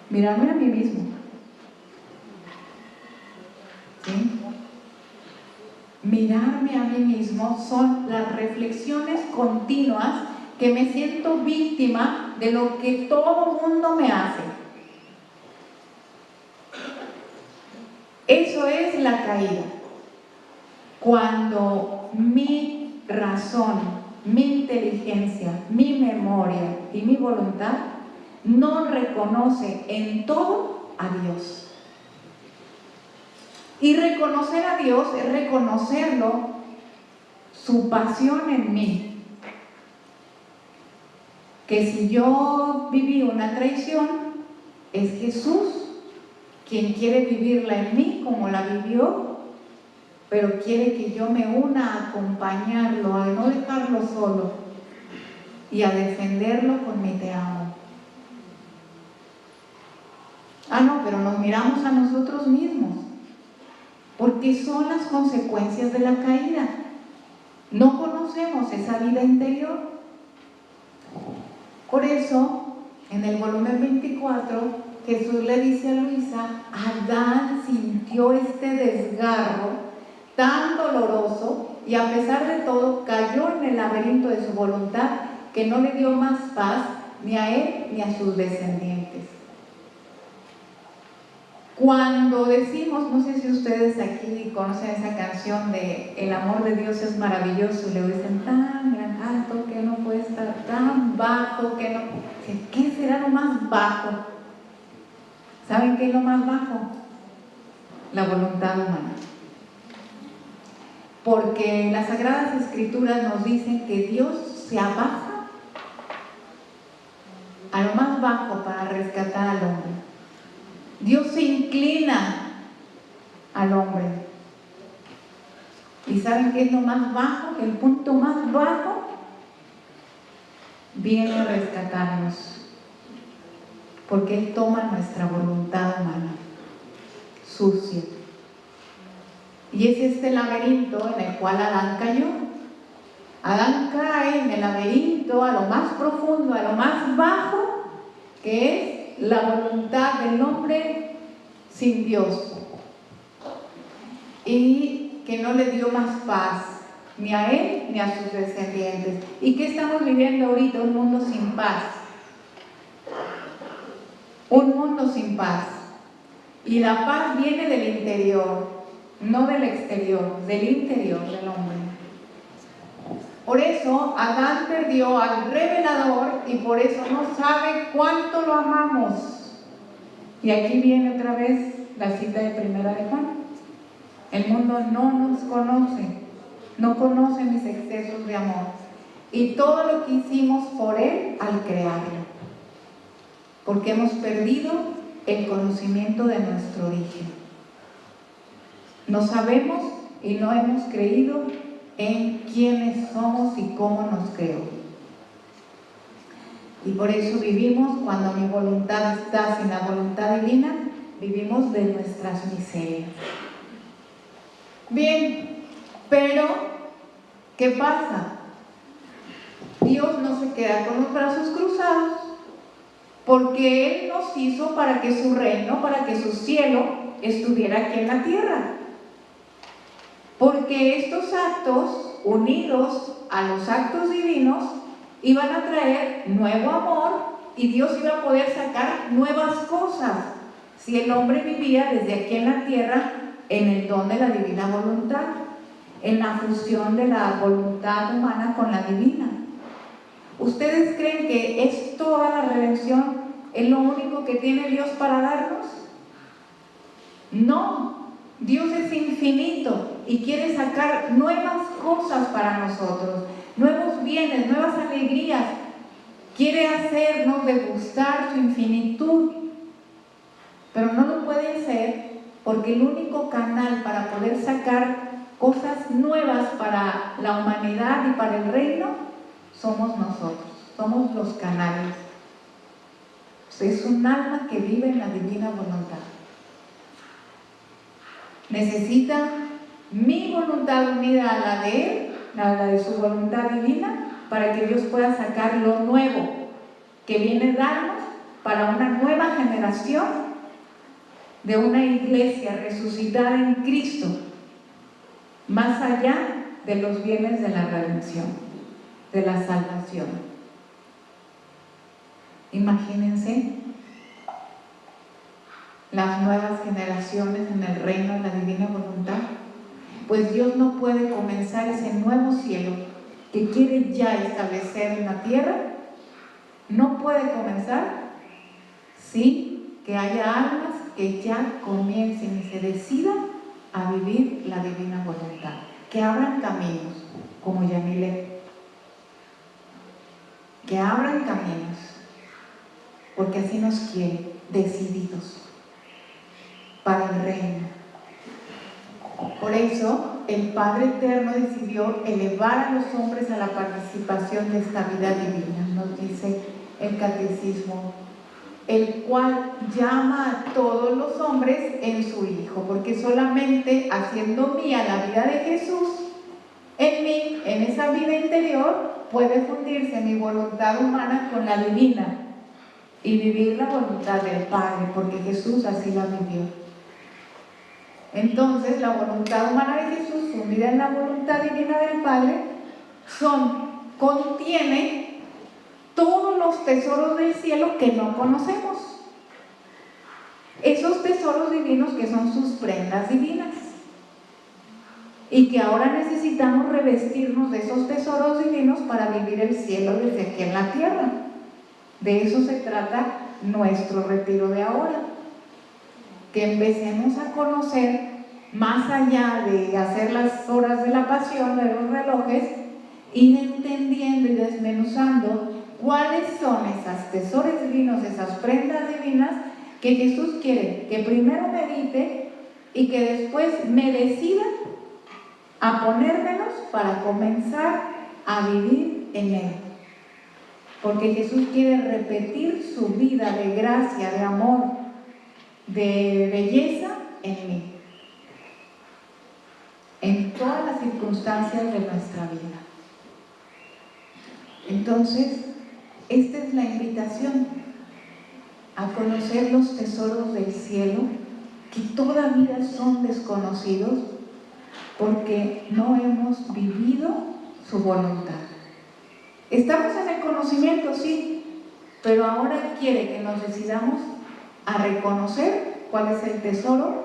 mirarme a mí mismo. ¿Sí? Mirarme a mí mismo son las reflexiones continuas que me siento víctima de lo que todo mundo me hace. Eso es la caída. Cuando mi razón, mi inteligencia, mi memoria y mi voluntad no reconoce en todo a Dios. Y reconocer a Dios es reconocerlo, su pasión en mí. Que si yo viví una traición, es Jesús quien quiere vivirla en mí como la vivió, pero quiere que yo me una a acompañarlo, a no dejarlo solo y a defenderlo con mi te amo. Ah, no, pero nos miramos a nosotros mismos, porque son las consecuencias de la caída. No conocemos esa vida interior. Por eso, en el volumen 24, Jesús le dice a Luisa, Adán sintió este desgarro tan doloroso y a pesar de todo cayó en el laberinto de su voluntad que no le dio más paz ni a él ni a sus descendientes. Cuando decimos, no sé si ustedes aquí conocen esa canción de El amor de Dios es maravilloso, y le dicen tan alto que no puede estar, tan bajo que no. ¿Qué será lo más bajo? ¿Saben qué es lo más bajo? La voluntad humana. Porque las Sagradas Escrituras nos dicen que Dios se abaja a lo más bajo para rescatar al hombre. Dios se inclina al hombre. ¿Y saben qué es lo más bajo? El punto más bajo viene a rescatarnos. Porque Él toma nuestra voluntad humana, sucia. Y es este laberinto en el cual Adán cayó. Adán cae en el laberinto a lo más profundo, a lo más bajo, que es la voluntad del hombre sin Dios. Y que no le dio más paz, ni a él ni a sus descendientes. ¿Y qué estamos viviendo ahorita? Un mundo sin paz. Un mundo sin paz. Y la paz viene del interior, no del exterior, del interior del hombre. Por eso Adán perdió al revelador y por eso no sabe cuánto lo amamos. Y aquí viene otra vez la cita de Primera de Juan. El mundo no nos conoce, no conoce mis excesos de amor. Y todo lo que hicimos por Él al crearlo. Porque hemos perdido el conocimiento de nuestro origen. No sabemos y no hemos creído en quiénes somos y cómo nos creó. Y por eso vivimos, cuando mi voluntad está sin la voluntad divina, vivimos de nuestras miserias. Bien, pero ¿qué pasa? Dios no se queda con los brazos cruzados, porque Él nos hizo para que su reino, para que su cielo estuviera aquí en la tierra. Porque estos actos, unidos a los actos divinos, iban a traer nuevo amor y Dios iba a poder sacar nuevas cosas si el hombre vivía desde aquí en la tierra en el don de la divina voluntad, en la fusión de la voluntad humana con la divina. ¿Ustedes creen que es toda la redención, es lo único que tiene Dios para darnos? No. Dios es infinito y quiere sacar nuevas cosas para nosotros, nuevos bienes, nuevas alegrías. Quiere hacernos degustar su infinitud, pero no lo puede hacer porque el único canal para poder sacar cosas nuevas para la humanidad y para el reino somos nosotros, somos los canales. Es un alma que vive en la divina voluntad. Necesita mi voluntad unida a la de Él, a la de su voluntad divina, para que Dios pueda sacar lo nuevo. que viene a darnos para una nueva generación de una iglesia resucitada en Cristo, más allá de los bienes de la redención, de la salvación. Imagínense las nuevas generaciones en el reino de la divina voluntad. Pues Dios no puede comenzar ese nuevo cielo que quiere ya establecer en la tierra, no puede comenzar sin que haya almas que ya comiencen y se decidan a vivir la divina voluntad, que abran caminos, como Yamilet, que abran caminos, porque así nos quiere, decididos para el reino. Por eso el Padre Eterno decidió elevar a los hombres a la participación de esta vida divina, nos dice el Catecismo, el cual llama a todos los hombres en su Hijo, porque solamente haciendo mía la vida de Jesús en mí, en esa vida interior, puede fundirse mi voluntad humana con la divina y vivir la voluntad del Padre, porque Jesús así la vivió. Entonces, la voluntad humana de Jesús, fundida en la voluntad divina del Padre, contiene todos los tesoros del cielo que no conocemos. Esos tesoros divinos que son sus prendas divinas. Y que ahora necesitamos revestirnos de esos tesoros divinos para vivir el cielo desde aquí en la tierra. De eso se trata nuestro retiro de ahora. Que empecemos a conocer, más allá de hacer las horas de la pasión de los relojes, ir entendiendo y desmenuzando cuáles son esos tesoros divinos, esas prendas divinas que Jesús quiere que primero medite y que después me decida a ponérmelos para comenzar a vivir en Él. Porque Jesús quiere repetir su vida de gracia, de amor, de belleza en mí, en todas las circunstancias de nuestra vida. Entonces, esta es la invitación a conocer los tesoros del cielo que todavía son desconocidos porque no hemos vivido su voluntad. Estamos en el conocimiento, sí, pero ahora quiere que nos decidamos a reconocer cuál es el tesoro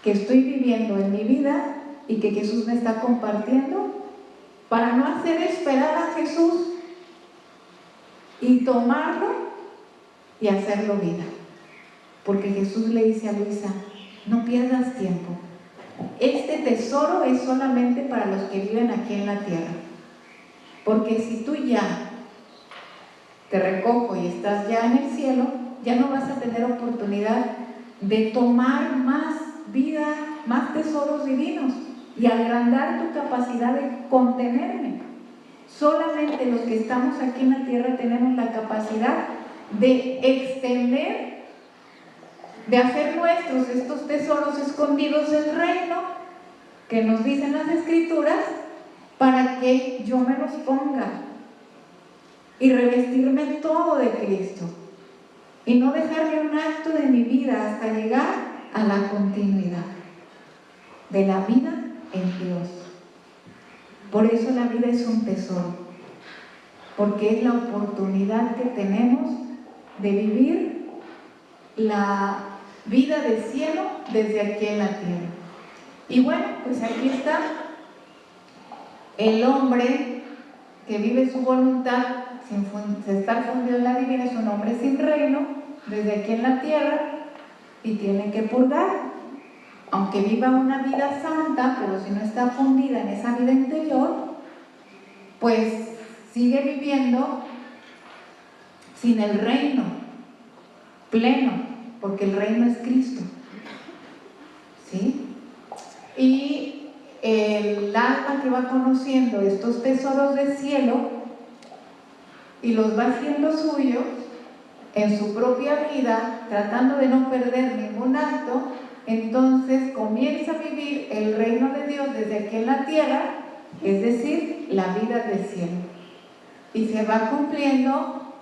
que estoy viviendo en mi vida y que Jesús me está compartiendo, para no hacer esperar a Jesús y tomarlo y hacerlo vida. Porque Jesús le dice a Luisa, no pierdas tiempo, este tesoro es solamente para los que viven aquí en la tierra, porque si tú ya te recojo y estás ya en el cielo, ya no vas a tener oportunidad de tomar más vida, más tesoros divinos y agrandar tu capacidad de contenerme. Solamente los que estamos aquí en la tierra tenemos la capacidad de extender, de hacer nuestros estos tesoros escondidos del reino que nos dicen las Escrituras, para que yo me los ponga y revestirme todo de Cristo. Y no dejarme un acto de mi vida hasta llegar a la continuidad de la vida en Dios. Por eso la vida es un tesoro, porque es la oportunidad que tenemos de vivir la vida del cielo desde aquí en la tierra. Y bueno, pues aquí está el hombre que vive su voluntad sin estar fundido en la divina, es un hombre sin reino, desde aquí en la tierra, y tiene que purgar. Aunque viva una vida santa, pero si no está fundida en esa vida interior, pues sigue viviendo sin el reino pleno, porque el reino es Cristo. ¿Sí? Y el alma que va conociendo estos tesoros del cielo y los va haciendo suyos en su propia vida, tratando de no perder ningún acto, entonces comienza a vivir el reino de Dios desde aquí en la tierra, es decir, la vida del cielo. Y se va cumpliendo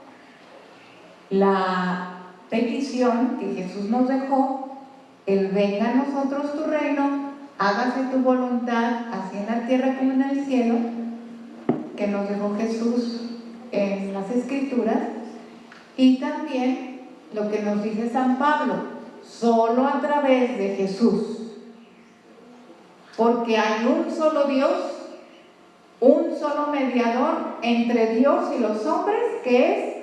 la petición que Jesús nos dejó, el venga a nosotros tu reino, hágase tu voluntad, así en la tierra como en el cielo, que nos dejó Jesús en las Escrituras, y también lo que nos dice San Pablo, solo a través de Jesús, porque hay un solo Dios, un solo mediador entre Dios y los hombres, que es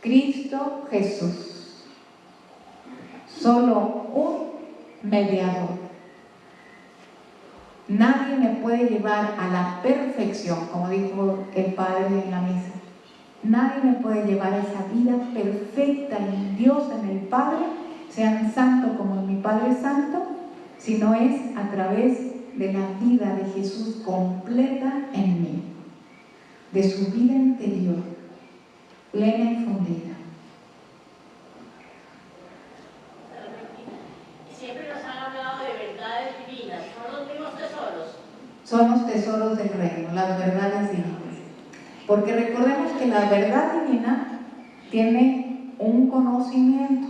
Cristo Jesús. Solo un mediador. Nadie me puede llevar a la perfección, como dijo el Padre en la misa. Nadie me puede llevar a esa vida perfecta en Dios, en el Padre, sean santo como mi Padre es santo, si no es a través de la vida de Jesús completa en mí, de su vida interior, plena y fundida. Siempre nos han hablado de verdades divinas. ¿Son los mismos tesoros? Son los tesoros del reino, las verdades divinas. Porque recordemos que la verdad divina tiene un conocimiento,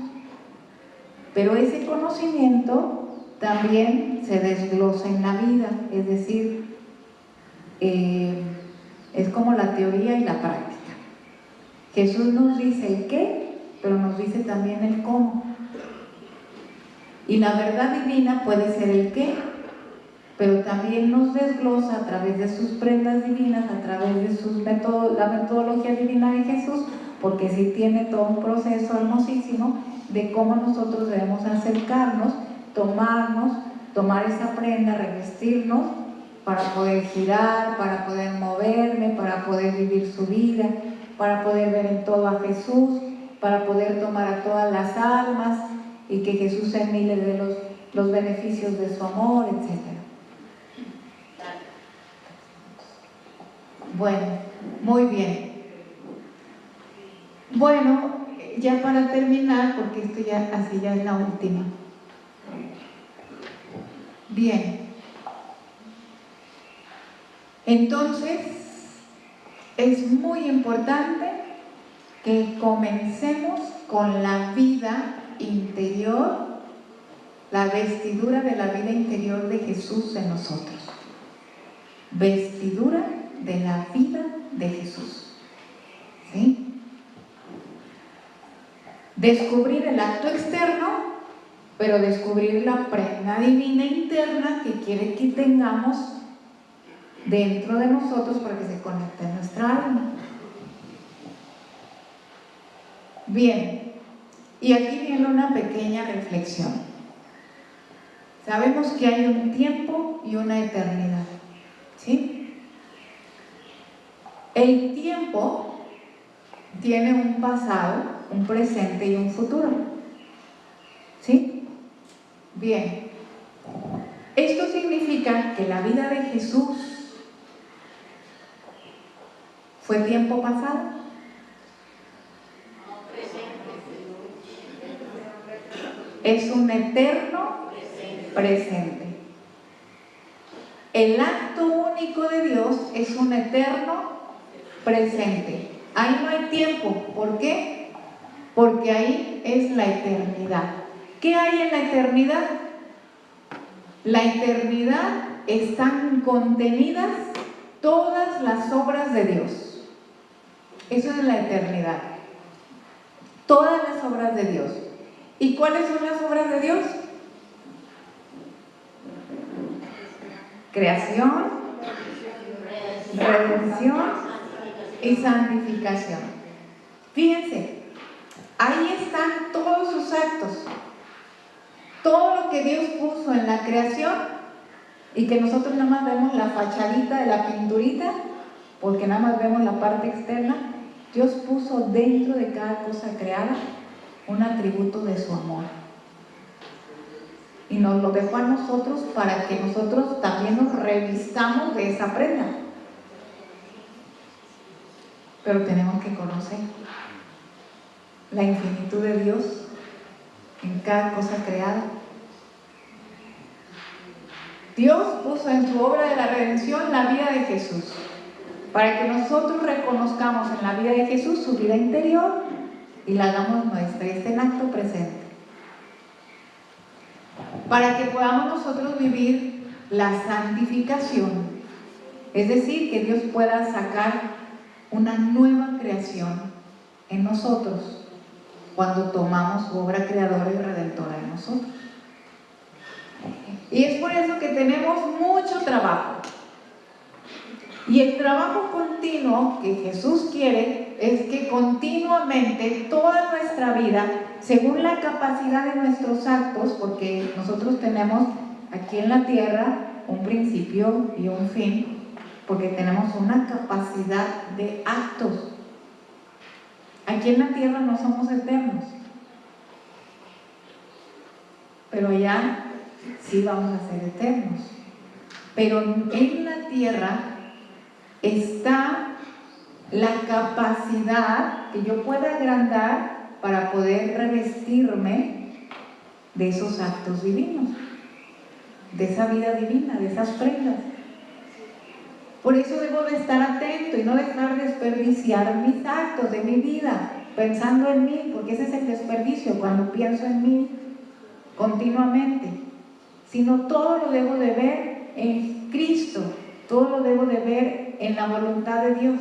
pero ese conocimiento también se desglosa en la vida, es decir, es como la teoría y la práctica. Jesús nos dice el qué, pero nos dice también el cómo. Y la verdad divina puede ser el qué, pero también nos desglosa a través de sus prendas divinas, a través de la metodología divina de Jesús, porque sí tiene todo un proceso hermosísimo de cómo nosotros debemos acercarnos, tomar esa prenda, revestirnos para poder girar, para poder moverme, para poder vivir su vida, para poder ver en todo a Jesús, para poder tomar a todas las almas y que Jesús se mire de los beneficios de su amor, etc. Bueno, muy bien. Bueno, ya para terminar, porque esto ya es la última. Bien. Entonces, es muy importante que comencemos con la vida interior, la vestidura de la vida interior de Jesús en nosotros. Vestidura de la vida de Jesús. ¿Sí? Descubrir el acto externo, pero descubrir la prenda divina interna que quiere que tengamos dentro de nosotros para que se conecte en nuestra alma. Bien, y aquí viene una pequeña reflexión. Sabemos que hay un tiempo y una eternidad, ¿sí? El tiempo tiene un pasado, un presente y un futuro, ¿sí? Bien, esto significa que la vida de Jesús fue tiempo pasado. Es un eterno presente. El acto único de Dios es un eterno presente. Ahí no hay tiempo. ¿Por qué? Porque ahí es la eternidad. ¿Qué hay en la eternidad? La eternidad están contenidas todas las obras de Dios. Eso es la eternidad. Todas las obras de Dios. ¿Y cuáles son las obras de Dios? Creación, redención y santificación. Fíjense, ahí están todos sus actos. Todo lo que Dios puso en la creación y que nosotros nada más vemos la fachadita de la pinturita, porque nada más vemos la parte externa. Dios puso dentro de cada cosa creada un atributo de su amor. Y nos lo dejó a nosotros para que nosotros también nos revistamos de esa prenda. Pero tenemos que conocer la infinitud de Dios en cada cosa creada. Dios puso en su obra de la redención la vida de Jesús, para que nosotros reconozcamos en la vida de Jesús su vida interior y la hagamos nuestra, esté en acto presente. Para que podamos nosotros vivir la santificación, es decir, que Dios pueda sacar una nueva creación en nosotros cuando tomamos su obra creadora y redentora en nosotros. Y es por eso que tenemos mucho trabajo. Y el trabajo continuo que Jesús quiere es que continuamente toda nuestra vida, según la capacidad de nuestros actos, porque nosotros tenemos aquí en la tierra un principio y un fin, porque tenemos una capacidad de actos. Aquí en la tierra no somos eternos, pero allá sí vamos a ser eternos. Pero en la tierra está la capacidad que yo pueda agrandar para poder revestirme de esos actos divinos, de esa vida divina, de esas prendas. Por eso debo de estar atento y no dejar desperdiciar mis actos de mi vida, pensando en mí, porque ese es el desperdicio, cuando pienso en mí continuamente, sino todo lo debo de ver en Cristo, todo lo debo de ver en la voluntad de Dios.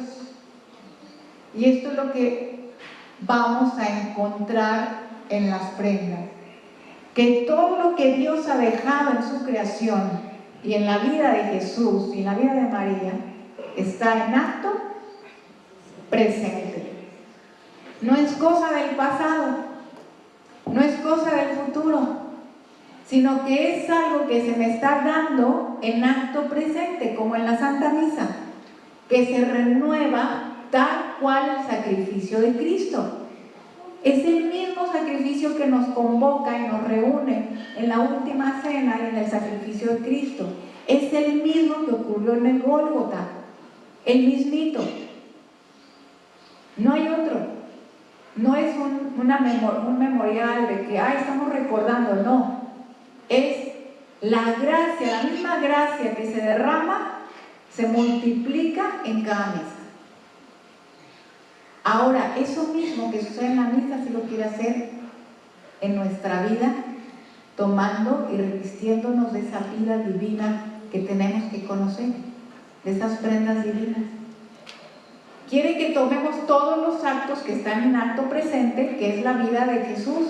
Y esto es lo que vamos a encontrar en las prendas, que todo lo que Dios ha dejado en su creación y en la vida de Jesús y en la vida de María está en acto presente. No es cosa del pasado, no es cosa del futuro, sino que es algo que se me está dando en acto presente, como en la Santa Misa, que se renueva tal cual el sacrificio de Cristo. Es el mismo sacrificio que nos convoca y nos reúne en la última cena y en el sacrificio de Cristo. Es el mismo que ocurrió en el Gólgota, el mismito. No hay otro. No es un memorial de que estamos recordando, no. Es la gracia, la misma gracia que se derrama, se multiplica en cada misa. Ahora, eso mismo que sucede en la misa, si lo quiere hacer en nuestra vida, tomando y revistiéndonos de esa vida divina que tenemos que conocer, de esas prendas divinas. Quiere que tomemos todos los actos que están en acto presente, que es la vida de Jesús,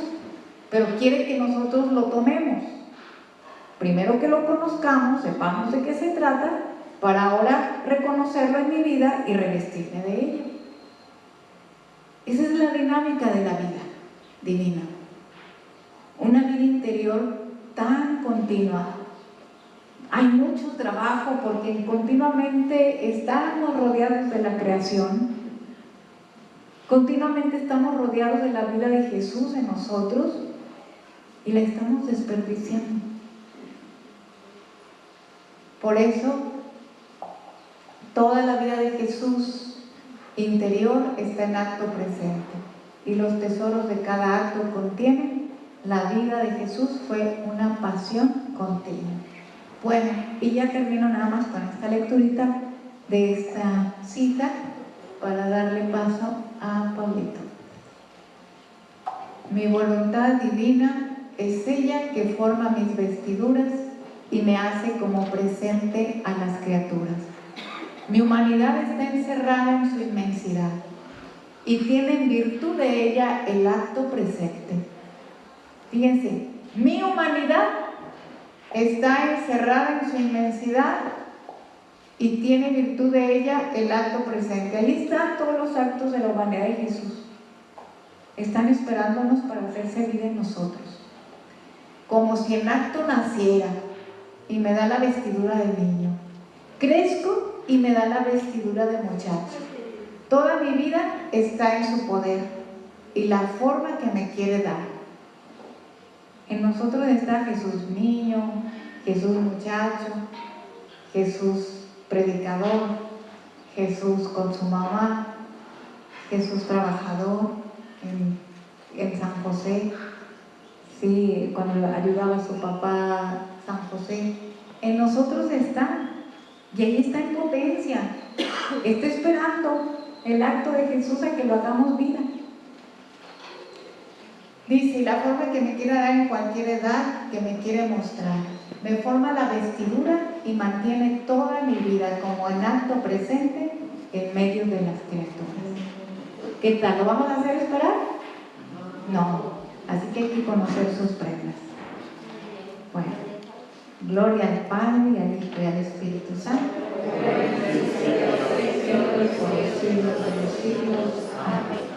pero quiere que nosotros lo tomemos. Primero que lo conozcamos, sepamos de qué se trata, para ahora reconocerlo en mi vida y revestirme de ello. Esa es la dinámica de la vida divina. Una vida interior tan continua. Hay mucho trabajo porque continuamente estamos rodeados de la creación. Continuamente estamos rodeados de la vida de Jesús en nosotros y la estamos desperdiciando. Por eso, toda la vida de Jesús interior está en acto presente y los tesoros de cada acto contienen la vida de Jesús fue una pasión continua. Bueno, y ya termino nada más con esta lecturita de esta cita para darle paso a Pablito. Mi voluntad divina es ella que forma mis vestiduras y me hace como presente a las criaturas. Mi humanidad está encerrada en su inmensidad y tiene en virtud de ella el acto presente. Fíjense, mi humanidad está encerrada en su inmensidad y tiene en virtud de ella el acto presente. Ahí están todos los actos de la humanidad de Jesús. Están esperándonos para hacerse vida en nosotros. Como si en acto naciera y me da la vestidura de niño. Crezco y me da la vestidura de muchacho. Toda mi vida está en su poder y la forma que me quiere dar. En nosotros está Jesús niño, Jesús muchacho, Jesús predicador, Jesús con su mamá, Jesús trabajador en San José, sí, cuando ayudaba a su papá San José. En nosotros está. Y ahí está en potencia, está esperando el acto de Jesús a que lo hagamos vida. Dice, la forma que me quiere dar en cualquier edad que me quiere mostrar. Me forma la vestidura y mantiene toda mi vida como en acto presente en medio de las criaturas. ¿Qué tal? ¿Lo vamos a hacer esperar? No. Así que hay que conocer sus prendas. Bueno, gloria al Padre, y al Hijo y al Espíritu Santo. Por los siglos de los siglos. Amén.